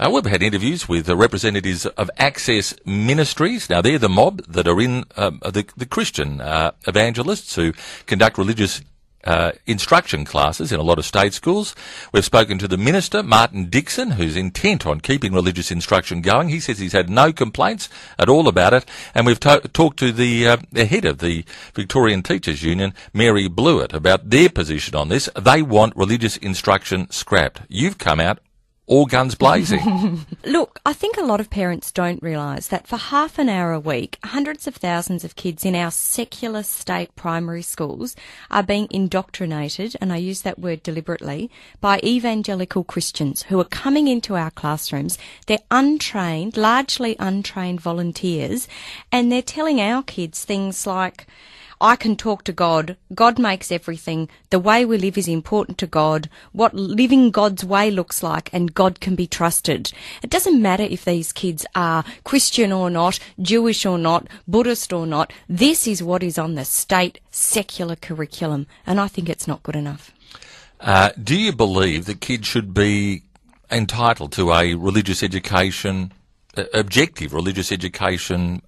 We've had interviews with representatives of ACCESS Ministries. Now, they're the mob that are in the Christian evangelists who conduct religious instruction classes in a lot of state schools. We've spoken to the minister, Martin Dixon, who's intent on keeping religious instruction going. He says he's had no complaints at all about it. And we've talked to the head of the Victorian Teachers Union, Mary Blewett, about their position on this. They want religious instruction scrapped. You've come out all guns blazing. Look, I think a lot of parents don't realise that for half an hour a week, hundreds of thousands of kids in our secular state primary schools are being indoctrinated, and I use that word deliberately, by evangelical Christians who are coming into our classrooms. They're untrained, largely untrained volunteers, and they're telling our kids things like, I can talk to God. God makes everything. The way we live is important to God. What living God's way looks like, and God can be trusted. It doesn't matter if these kids are Christian or not, Jewish or not, Buddhist or not. This is what is on the state secular curriculum, and I think it's not good enough. Do you believe that kids should be entitled to a religious education, objective religious education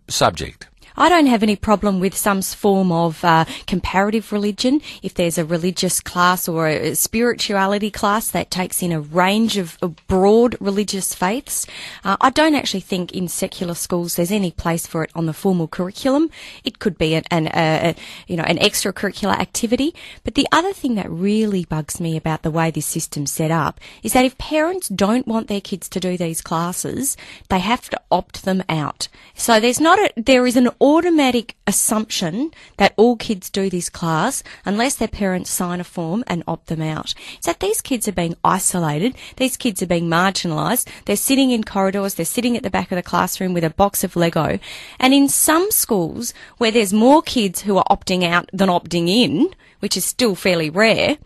subject? I don't have any problem with some form of comparative religion. If there's a religious class or a spirituality class that takes in a range of broad religious faiths, I don't actually think in secular schools there's any place for it on the formal curriculum. It could be an extracurricular activity. But the other thing that really bugs me about the way this system's set up is that if parents don't want their kids to do these classes, they have to opt them out. So there is an automatic assumption that all kids do this class unless their parents sign a form and opt them out. It's that these kids are being isolated, these kids are being marginalised, they're sitting in corridors, they're sitting at the back of the classroom with a box of Lego. And in some schools where there's more kids who are opting out than opting in, which is still fairly rare,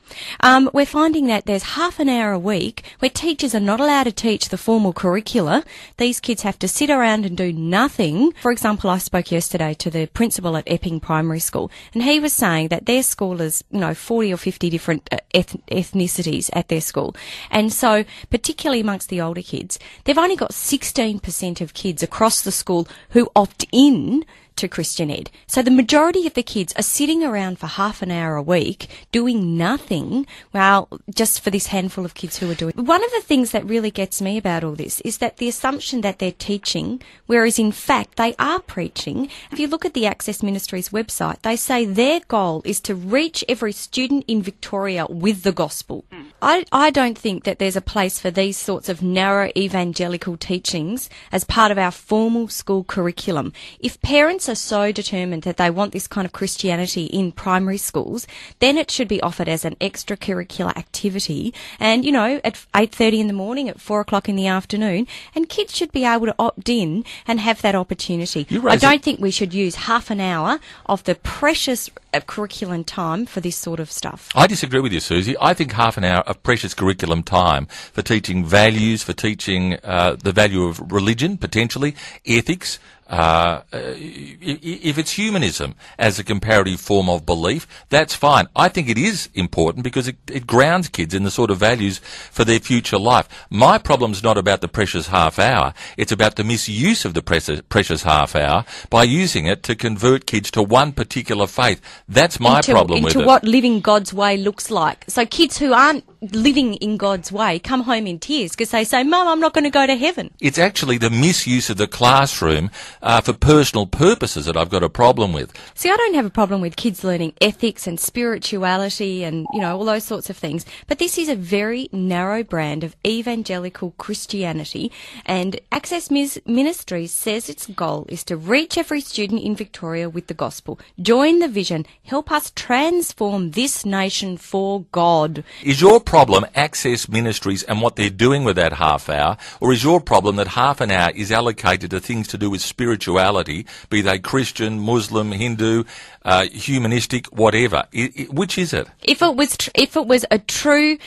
we're finding that there's half an hour a week where teachers are not allowed to teach the formal curricula. These kids have to sit around and do nothing. For example, I spoke yesterday to the principal at Epping Primary School, and he was saying that their school is, 40 or 50 different ethnicities at their school. And so, particularly amongst the older kids, they've only got 16% of kids across the school who opt in to Christian Ed. So the majority of the kids are sitting around for half an hour a week doing nothing, just for this handful of kids who are doing. One of the things that really gets me about all this is that the assumption that they're teaching, whereas in fact they are preaching. If you look at the ACCESS Ministries website, they say their goal is to reach every student in Victoria with the gospel. I don't think that there's a place for these sorts of narrow evangelical teachings as part of our formal school curriculum. If parents are so determined that they want this kind of Christianity in primary schools, then it should be offered as an extracurricular activity and, at 8:30 in the morning, at 4 o'clock in the afternoon, and kids should be able to opt in and have that opportunity. I don't think we should use half an hour of the precious curriculum time for this sort of stuff. I disagree with you, Susie. I think half an hour of precious curriculum time for teaching values, for teaching the value of religion, potentially, ethics, if it's humanism as a comparative form of belief, that's fine. I think it is important because it grounds kids in the sort of values for their future life. My problem's not about the precious half hour. It's about the misuse of the precious half hour by using it to convert kids to one particular faith. That's my problem with it. Into what living God's way looks like. So kids who aren't living in God's way come home in tears because they say, Mum, I'm not going to go to heaven. It's actually the misuse of the classroom for personal purposes that I've got a problem with. See, I don't have a problem with kids learning ethics and spirituality and, all those sorts of things. But this is a very narrow brand of evangelical Christianity. And ACCESS Ministries says its goal is to reach every student in Victoria with the gospel. Join the vision. Help us transform this nation for God. Is your problem ACCESS Ministries and what they're doing with that half hour, or is your problem that half an hour is allocated to things to do with spirituality, be they Christian, Muslim, Hindu, humanistic, whatever? Which is it? If it was a true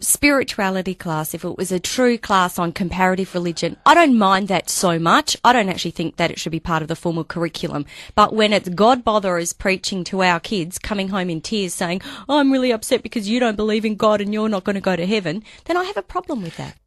spirituality class, if it was a true class on comparative religion, I don't mind that so much. I don't actually think that it should be part of the formal curriculum. But when it's God botherers preaching to our kids, coming home in tears saying, I'm really upset because you don't believe in God and you're not going to go to heaven, then I have a problem with that.